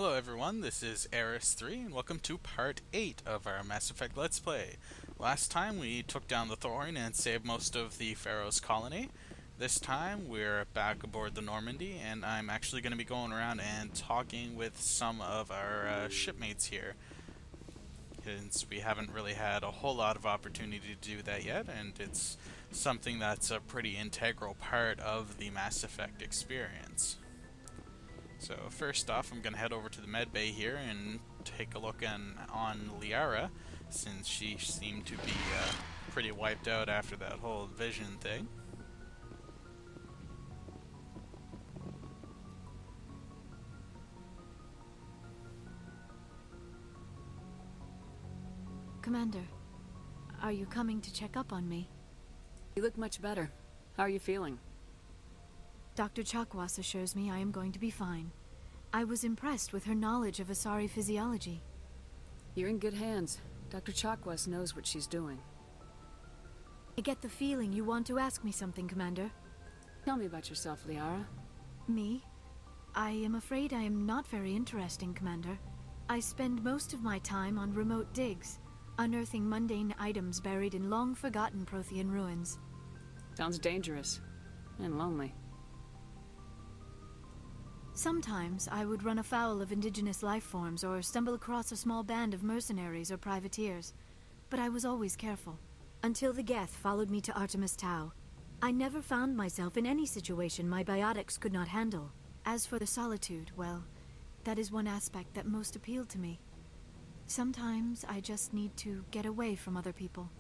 Hello everyone, this is Eris3, and welcome to Part 8 of our Mass Effect Let's Play. Last time we took down the Thorn and saved most of the Feros colony. This time we're back aboard the Normandy, and I'm actually going to be going around and talking with some of our shipmates here. Since we haven't really had a whole lot of opportunity to do that yet, and it's something that's a pretty integral part of the Mass Effect experience. So first off, I'm going to head over to the med bay here and take a look on Liara, since she seemed to be pretty wiped out after that whole vision thing. Commander, are you coming to check up on me? You look much better. How are you feeling? Dr. Chakwas assures me I am going to be fine. I was impressed with her knowledge of Asari physiology. You're in good hands. Dr. Chakwas knows what she's doing. I get the feeling you want to ask me something, Commander. Tell me about yourself, Liara. Me? I am afraid I am not very interesting, Commander. I spend most of my time on remote digs, unearthing mundane items buried in long-forgotten Prothean ruins. Sounds dangerous. And lonely. Sometimes I would run afoul of indigenous life forms or stumble across a small band of mercenaries or privateers, but I was always careful. Until the Geth followed me to Artemis Tau. I never found myself in any situation my biotics could not handle. As for the solitude, well, that is one aspect that most appealed to me. Sometimes I just need to get away from other people.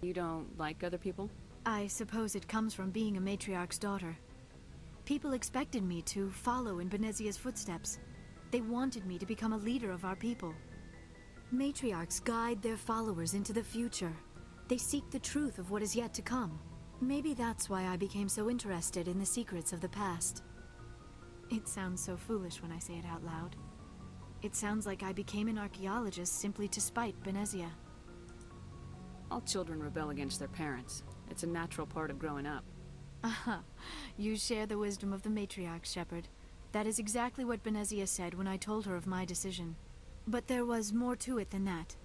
You don't like other people? I suppose it comes from being a matriarch's daughter. People expected me to follow in Benezia's footsteps. They wanted me to become a leader of our people. Matriarchs guide their followers into the future. They seek the truth of what is yet to come. Maybe that's why I became so interested in the secrets of the past. It sounds so foolish when I say it out loud. It sounds like I became an archaeologist simply to spite Benezia. All children rebel against their parents. It's a natural part of growing up. Aha, you share the wisdom of the matriarch, Shepard. That is exactly what Benezia said when I told her of my decision. But there was more to it than that.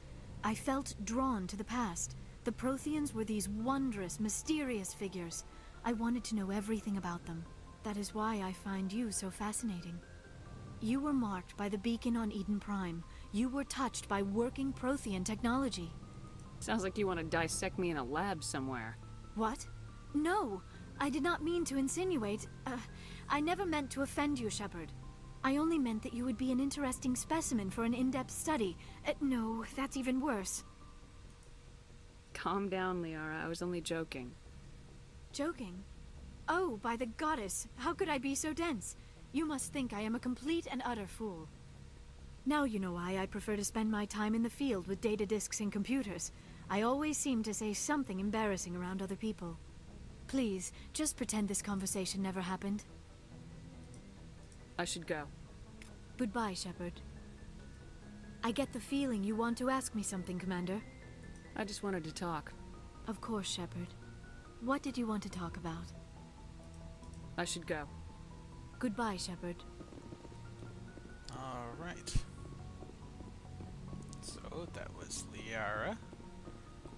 I felt drawn to the past. The Protheans were these wondrous, mysterious figures. I wanted to know everything about them. That is why I find you so fascinating. You were marked by the beacon on Eden Prime. You were touched by working Prothean technology. Sounds like you want to dissect me in a lab somewhere. What? No! I did not mean to insinuate. I never meant to offend you, Shepard. I only meant that you would be an interesting specimen for an in-depth study. No, that's even worse. Calm down, Liara. I was only joking. Joking? Oh, by the goddess, how could I be so dense? You must think I am a complete and utter fool. Now you know why I prefer to spend my time in the field with data disks and computers. I always seem to say something embarrassing around other people. Please, just pretend this conversation never happened. I should go. Goodbye, Shepard. I get the feeling you want to ask me something, Commander. I just wanted to talk. Of course, Shepard. What did you want to talk about? I should go. Goodbye, Shepard. Alright. So that was Liara.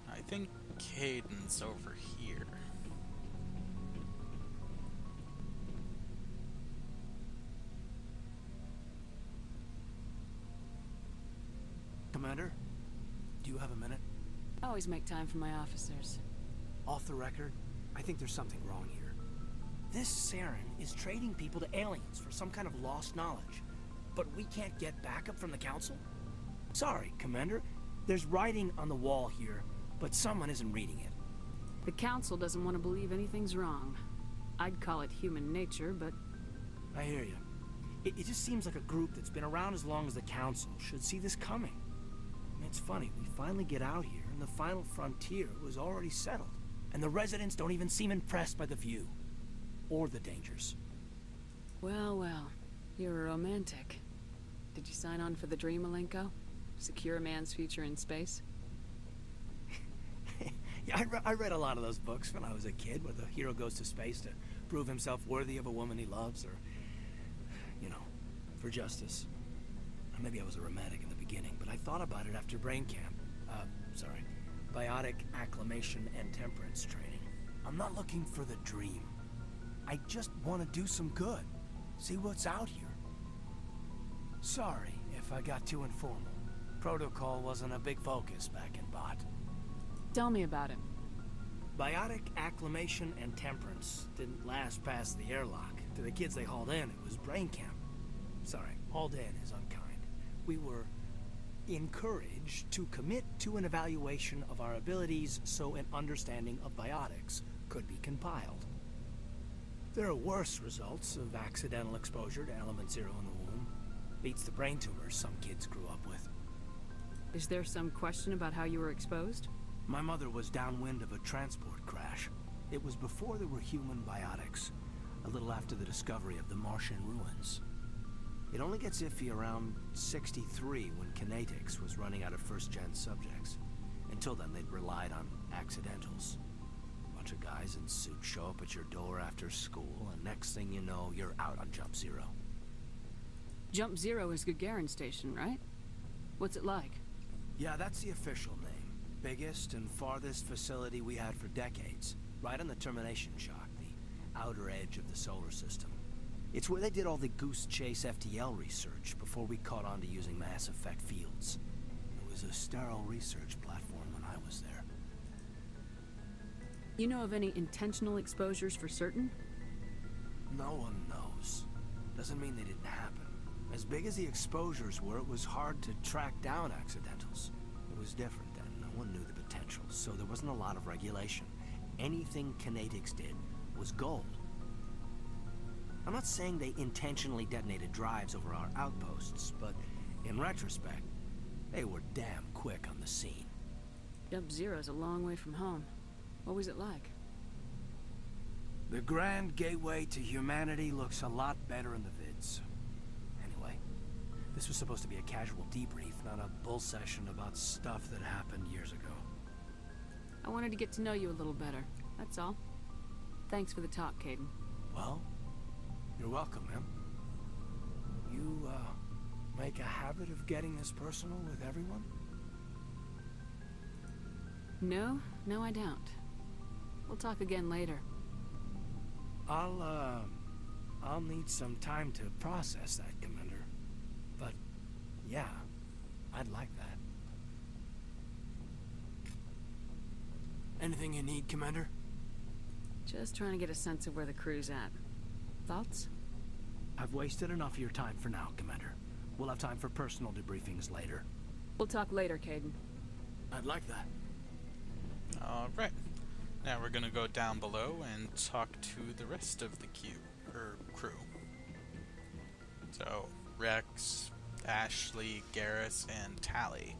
I think Kaiden's over here. Commander, do you have a minute? I always make time for my officers. Off the record, I think there's something wrong here. This Saren is trading people to aliens for some kind of lost knowledge. But we can't get backup from the Council? Sorry, Commander. There's writing on the wall here, but someone isn't reading it. The Council doesn't want to believe anything's wrong. I'd call it human nature, but... I hear you. It just seems like a group that's been around as long as the Council should see this coming. And it's funny, we finally get out here, and the final frontier was already settled. And the residents don't even seem impressed by the view. Or the dangers. Well, well. You're a romantic. Did you sign on for the dream, Malenko? Secure a man's future in space? Yeah, I read a lot of those books when I was a kid, where the hero goes to space to prove himself worthy of a woman he loves, or, you know, for justice. Maybe I was a romantic in the beginning, but I thought about it after brain camp. Sorry. Biotic acclimation and temperance training. I'm not looking for the dream. I just want to do some good. See what's out here. Sorry if I got too informal. Protocol wasn't a big focus back in Bot. Tell me about him. Biotic acclimation and temperance didn't last past the airlock. To the kids they hauled in, it was brain camp. Sorry, hauled in is unkind. We were encouraged to commit to an evaluation of our abilities so an understanding of biotics could be compiled. There are worse results of accidental exposure to element 0 in the womb. Beats the brain tumors some kids grew up with. Is there some question about how you were exposed? My mother was downwind of a transport crash. It was before there were human biotics, a little after the discovery of the Martian ruins. It only gets iffy around 63 when kinetics was running out of first-gen subjects. Until then, they'd relied on accidentals. A bunch of guys in suits show up at your door after school, and next thing you know, you're out on Jump Zero. Jump Zero is Gagarin Station, right? What's it like? Yeah, that's the official name. Biggest and farthest facility we had for decades. Right on the termination shock, the outer edge of the solar system. It's where they did all the Goose Chase FTL research before we caught on to using mass effect fields. It was a sterile research platform when I was there. You know of any intentional exposures for certain? No one knows. Doesn't mean they didn't happen. As big as the exposures were, it was hard to track down accidentals. It was different then. No one knew the potential, so there wasn't a lot of regulation. Anything kinetics did was gold. I'm not saying they intentionally detonated drives over our outposts, but in retrospect, they were damn quick on the scene. Jump Zero's a long way from home. What was it like? The grand gateway to humanity looks a lot better in the vids. Anyway, this was supposed to be a casual debrief, not a bull session about stuff that happened years ago. I wanted to get to know you a little better, that's all. Thanks for the talk, Caden. Well, you're welcome, man. You, make a habit of getting this personal with everyone? No, I don't. We'll talk again later. I'll need some time to process that, Commander. But, yeah, I'd like that. Anything you need, Commander? Just trying to get a sense of where the crew's at. Thoughts? I've wasted enough of your time for now, Commander. We'll have time for personal debriefings later. We'll talk later, Caden. I'd like that. Alright. Now we're gonna go down below and talk to the rest of the crew. So, Rex, Ashley, Garrus, and Tally.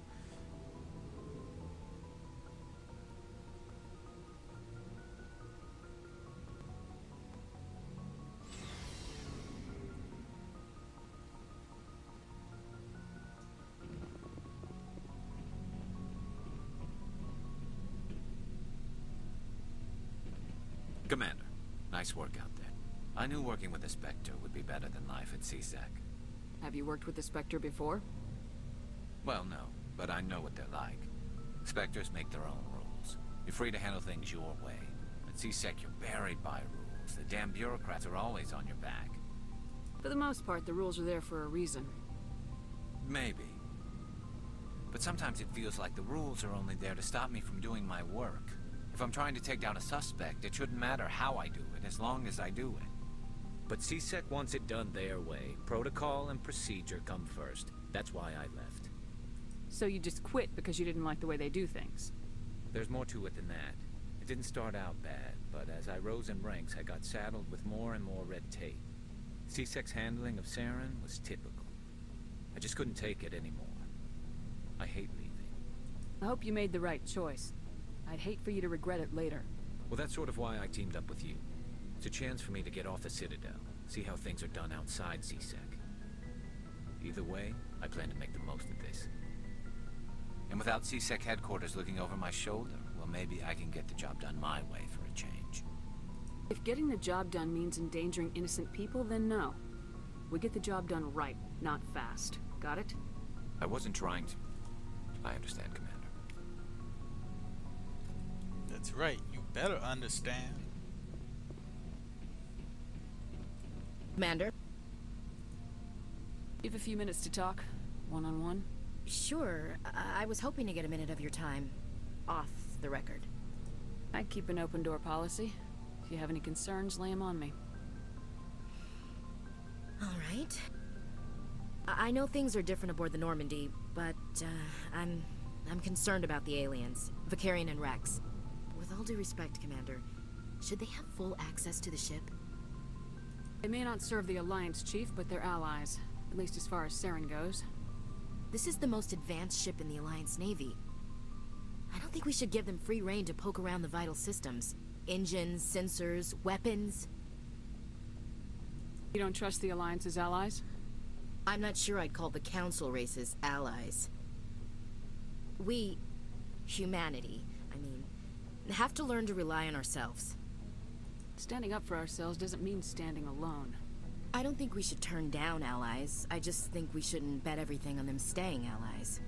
Commander, nice work out there. I knew working with the Spectre would be better than life at CSEC. Have you worked with the Spectre before? Well, no, but I know what they're like. Spectres make their own rules. You're free to handle things your way. At CSEC, you're buried by rules. The damn bureaucrats are always on your back. For the most part, the rules are there for a reason. Maybe. But sometimes it feels like the rules are only there to stop me from doing my work. If I'm trying to take down a suspect, it shouldn't matter how I do it, as long as I do it. But CSEC wants it done their way. Protocol and procedure come first. That's why I left. So you just quit because you didn't like the way they do things? There's more to it than that. It didn't start out bad, but as I rose in ranks, I got saddled with more and more red tape. CSEC's handling of Saren was typical. I just couldn't take it anymore. I hate leaving. I hope you made the right choice. I'd hate for you to regret it later. Well, that's sort of why I teamed up with you. It's a chance for me to get off the Citadel, see how things are done outside CSEC. Either way, I plan to make the most of this. And without CSEC headquarters looking over my shoulder, well, maybe I can get the job done my way for a change. If getting the job done means endangering innocent people, then no. We get the job done right, not fast. Got it? I wasn't trying to. I understand, Commander. That's right, you better understand. Commander? You have a few minutes to talk, one-on-one? Sure. I was hoping to get a minute of your time off the record. I keep an open door policy. If you have any concerns, lay them on me. All right. I know things are different aboard the Normandy, but I'm concerned about the aliens, Vicarian and Rex. With all due respect, Commander, should they have full access to the ship? They may not serve the Alliance, Chief, but they're allies. At least as far as Saren goes. This is the most advanced ship in the Alliance Navy. I don't think we should give them free rein to poke around the vital systems. Engines, sensors, weapons. You don't trust the Alliance's allies? I'm not sure I'd call the Council races allies. We, humanity, I mean, have to learn to rely on ourselves. Standing up for ourselves doesn't mean standing alone. I don't think we should turn down allies. I just think we shouldn't bet everything on them staying allies.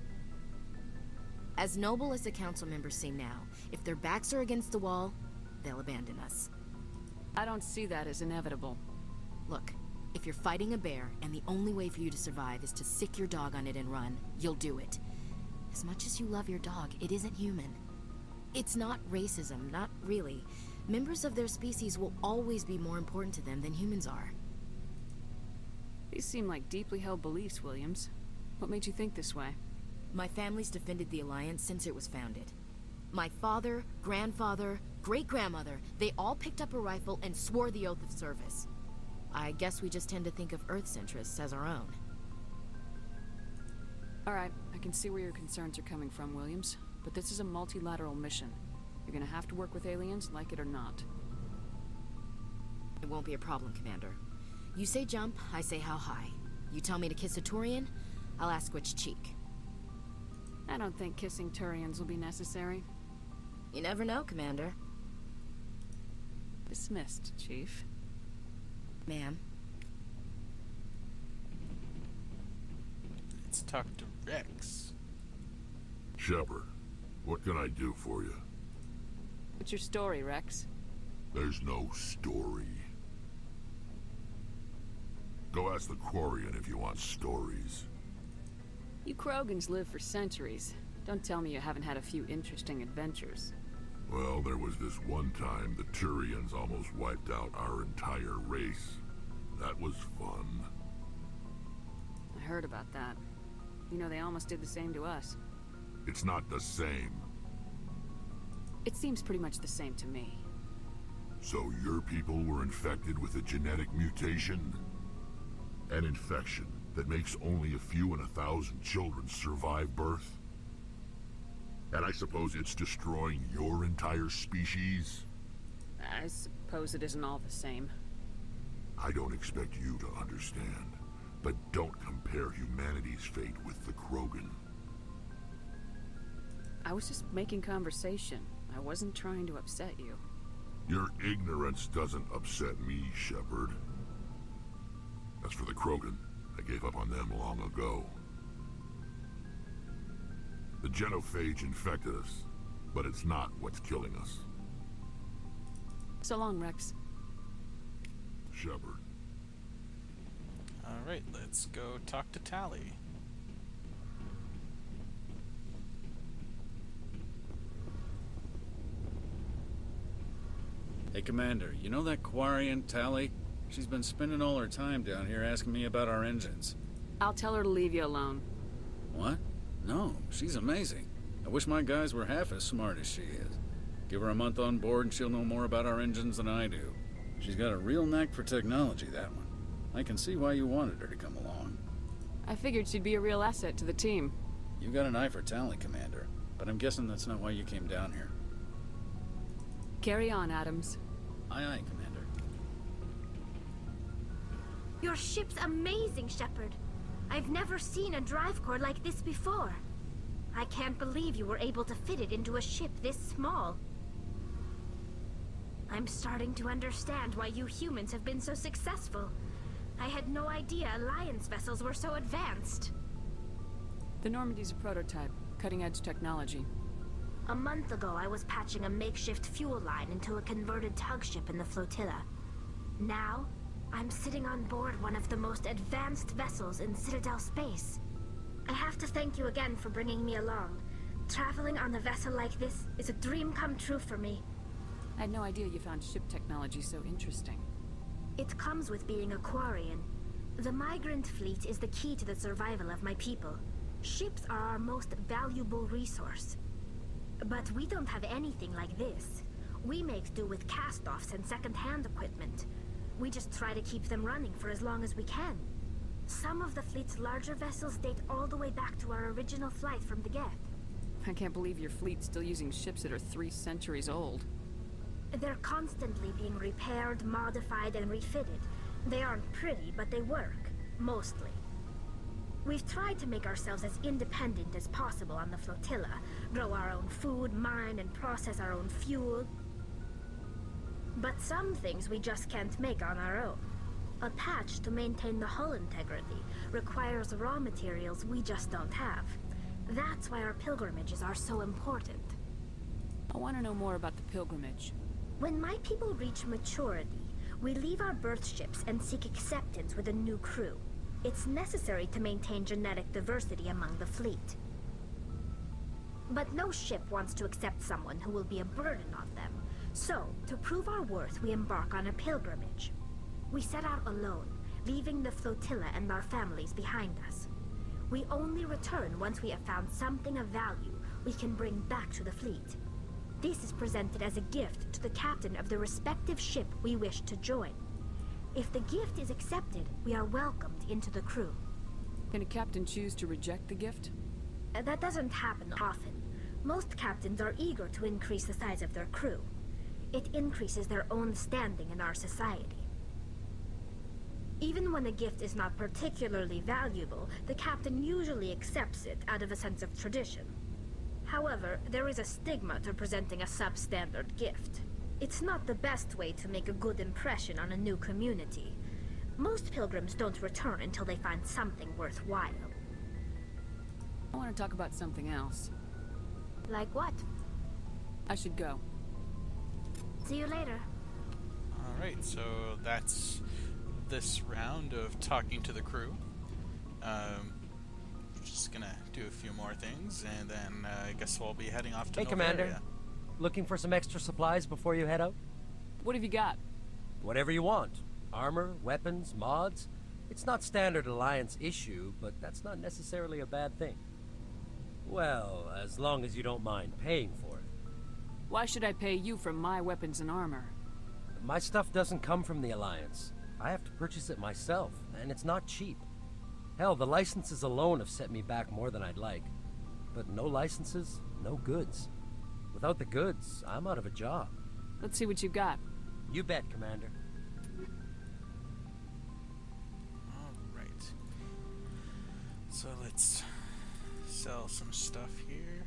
As noble as the Council members seem now, if their backs are against the wall, they'll abandon us. I don't see that as inevitable. Look, if you're fighting a bear and the only way for you to survive is to sick your dog on it and run, you'll do it. As much as you love your dog, it isn't human. It's not racism, not really. Members of their species will always be more important to them than humans are. These seem like deeply held beliefs, Williams. What made you think this way? My family's defended the Alliance since it was founded. My father, grandfather, great-grandmother, they all picked up a rifle and swore the oath of service. I guess we just tend to think of Earth's interests as our own. Alright, I can see where your concerns are coming from, Williams. But this is a multilateral mission. You're gonna have to work with aliens, like it or not. It won't be a problem, Commander. You say jump, I say how high. You tell me to kiss a Turian, I'll ask which cheek. I don't think kissing Turians will be necessary. You never know, Commander. Dismissed, Chief. Ma'am. Let's talk to Rex. Shepard, what can I do for you? What's your story, Rex? There's no story. Go ask the Quarian if you want stories. You Krogans live for centuries. Don't tell me you haven't had a few interesting adventures. Well, there was this one time the Turians almost wiped out our entire race. That was fun. I heard about that. You know, they almost did the same to us. It's not the same. It seems pretty much the same to me. So your people were infected with a genetic mutation? An infection that makes only a few in 1,000 children survive birth? And I suppose it's destroying your entire species? I suppose it isn't all the same. I don't expect you to understand, but don't compare humanity's fate with the Krogan. I was just making conversation. I wasn't trying to upset you. Your ignorance doesn't upset me, Shepard. As for the Krogan, I gave up on them long ago. The genophage infected us, but it's not what's killing us. So long, Rex. Shepard. Alright, let's go talk to Tally. Hey, Commander, you know that Quarian, Tally? She's been spending all her time down here asking me about our engines. I'll tell her to leave you alone. What? No, she's amazing. I wish my guys were half as smart as she is. Give her a month on board and she'll know more about our engines than I do. She's got a real knack for technology, that one. I can see why you wanted her to come along. I figured she'd be a real asset to the team. You got an eye for talent, Commander, but I'm guessing that's not why you came down here. Carry on, Adams. Aye, aye, Commander. Your ship's amazing, Shepard. I've never seen a drive core like this before. I can't believe you were able to fit it into a ship this small. I'm starting to understand why you humans have been so successful. I had no idea Alliance vessels were so advanced. The Normandy's a prototype, cutting-edge technology. A month ago, I was patching a makeshift fuel line into a converted tug ship in the flotilla. Now, I'm sitting on board one of the most advanced vessels in Citadel space. I have to thank you again for bringing me along. Traveling on a vessel like this is a dream come true for me. I had no idea you found ship technology so interesting. It comes with being a Quarian. The migrant fleet is the key to the survival of my people. Ships are our most valuable resource. But we don't have anything like this. We make do with cast-offs and second-hand equipment. We just try to keep them running for as long as we can. Some of the fleet's larger vessels date all the way back to our original flight from the Geth. I can't believe your fleet's still using ships that are 3 centuries old. They're constantly being repaired, modified, and refitted. They aren't pretty, but they work. Mostly. We've tried to make ourselves as independent as possible on the flotilla. Grow our own food, mine, and process our own fuel. But some things we just can't make on our own. A patch to maintain the hull integrity requires raw materials we just don't have. That's why our pilgrimages are so important. I want to know more about the pilgrimage. When my people reach maturity, we leave our birth ships and seek acceptance with a new crew. It's necessary to maintain genetic diversity among the fleet. But no ship wants to accept someone who will be a burden on them. So, to prove our worth, we embark on a pilgrimage. We set out alone, leaving the flotilla and our families behind us. We only return once we have found something of value we can bring back to the fleet. This is presented as a gift to the captain of the respective ship we wish to join. If the gift is accepted, we are welcomed into the crew. Can a captain choose to reject the gift? That doesn't happen often. Most captains are eager to increase the size of their crew. It increases their own standing in our society. Even when a gift is not particularly valuable, the captain usually accepts it out of a sense of tradition. However, there is a stigma to presenting a substandard gift. It's not the best way to make a good impression on a new community. Most pilgrims don't return until they find something worthwhile. I want to talk about something else. Like what? I should go. See you later. Alright, so that's this round of talking to the crew. Just gonna do a few more things, and then I guess we'll be heading off to Hey, Novaria. Commander. Looking for some extra supplies before you head out? What have you got? Whatever you want. Armor, weapons, mods. It's not standard Alliance issue, but that's not necessarily a bad thing. Well, as long as you don't mind paying for it. Why should I pay you for my weapons and armor? My stuff doesn't come from the Alliance. I have to purchase it myself, and it's not cheap. Hell, the licenses alone have set me back more than I'd like. But no licenses, no goods. Without the goods, I'm out of a job. Let's see what you got. You bet, Commander. Alright. So let's sell some stuff here.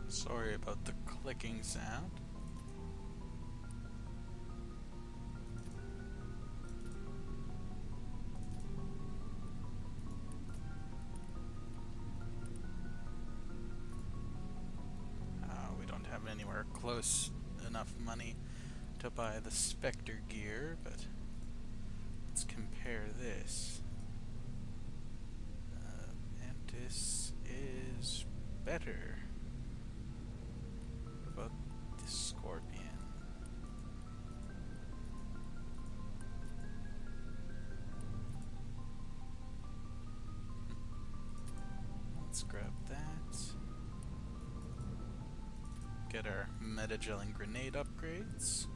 Sorry about the clicking sound. We don't have anywhere close enough money to buy the Spectre gear, but let's compare this. Mantis is better. About the Scorpion. Let's grab that. Get our metagelling grenade upgrades.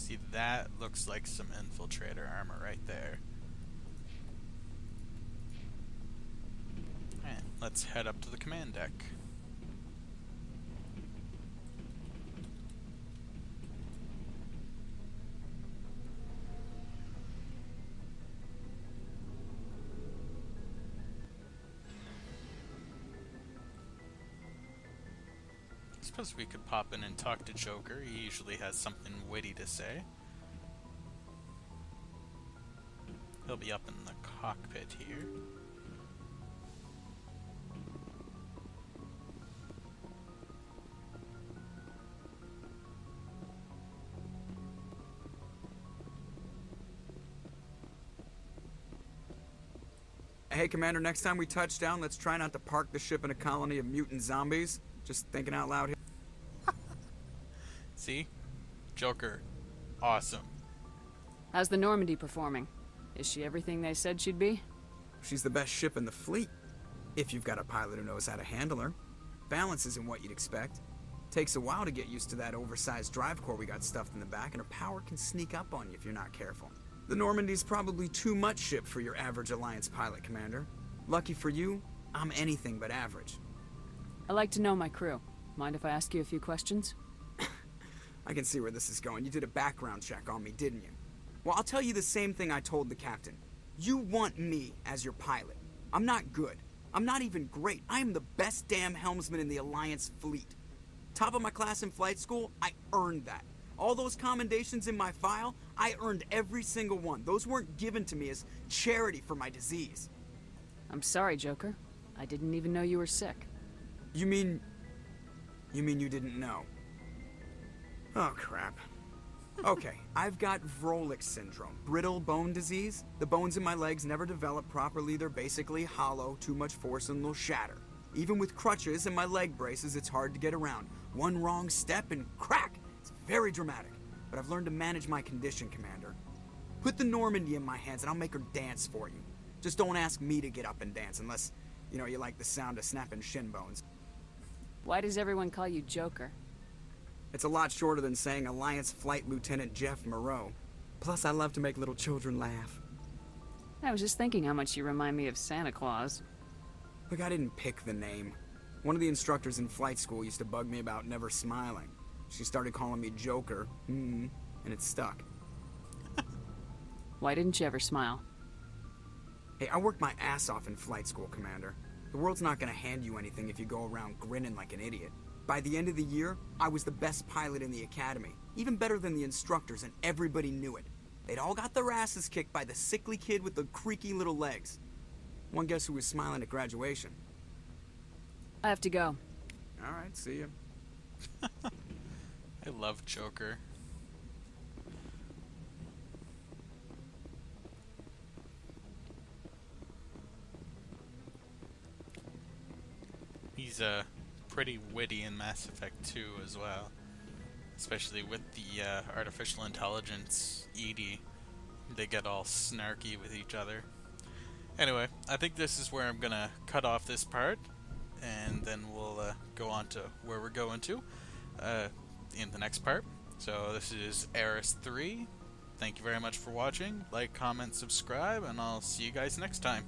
See, that looks like some infiltrator armor right there. Alright, let's head up to the command deck. I suppose we could pop in and talk to Joker. He usually has something witty to say. He'll be up in the cockpit here. Hey, Commander, next time we touch down, let's try not to park the ship in a colony of mutant zombies. Just thinking out loud here. See? Joker. Awesome. How's the Normandy performing? Is she everything they said she'd be? She's the best ship in the fleet. If you've got a pilot who knows how to handle her. Balance isn't what you'd expect. Takes a while to get used to that oversized drive core we got stuffed in the back, and her power can sneak up on you if you're not careful. The Normandy's probably too much ship for your average Alliance pilot, Commander. Lucky for you, I'm anything but average. I like to know my crew. Mind if I ask you a few questions? I can see where this is going. You did a background check on me, didn't you? Well, I'll tell you the same thing I told the captain. You want me as your pilot. I'm not good. I'm not even great. I am the best damn helmsman in the Alliance fleet. Top of my class in flight school, I earned that. All those commendations in my file, I earned every single one. Those weren't given to me as charity for my disease. I'm sorry, Joker. I didn't even know you were sick. You mean you didn't know? Oh, crap. Okay, I've got Vrolik syndrome, brittle bone disease. The bones in my legs never develop properly. They're basically hollow, too much force and they'll shatter. Even with crutches and my leg braces, it's hard to get around. One wrong step and crack! It's very dramatic, but I've learned to manage my condition, Commander. Put the Normandy in my hands and I'll make her dance for you. Just don't ask me to get up and dance unless, you like the sound of snapping shin bones. Why does everyone call you Joker? It's a lot shorter than saying Alliance Flight Lieutenant Jeff Moreau. Plus, I love to make little children laugh. I was just thinking how much you remind me of Santa Claus. Look, I didn't pick the name. One of the instructors in flight school used to bug me about never smiling. She started calling me Joker, and it stuck. Why didn't you ever smile? Hey, I worked my ass off in flight school, Commander. The world's not gonna hand you anything if you go around grinning like an idiot. By the end of the year, I was the best pilot in the academy, even better than the instructors, and everybody knew it. They'd all got their asses kicked by the sickly kid with the creaky little legs. One guess who was smiling at graduation? I have to go. All right, see ya. I love Joker. He's pretty witty in Mass Effect 2 as well, especially with the artificial intelligence EDI. They get all snarky with each other. Anyway, I think this is where I'm gonna cut off this part, and then we'll go on to where we're going to in the next part. So this is Eris 3. Thank you very much for watching. Like, comment, subscribe, and I'll see you guys next time.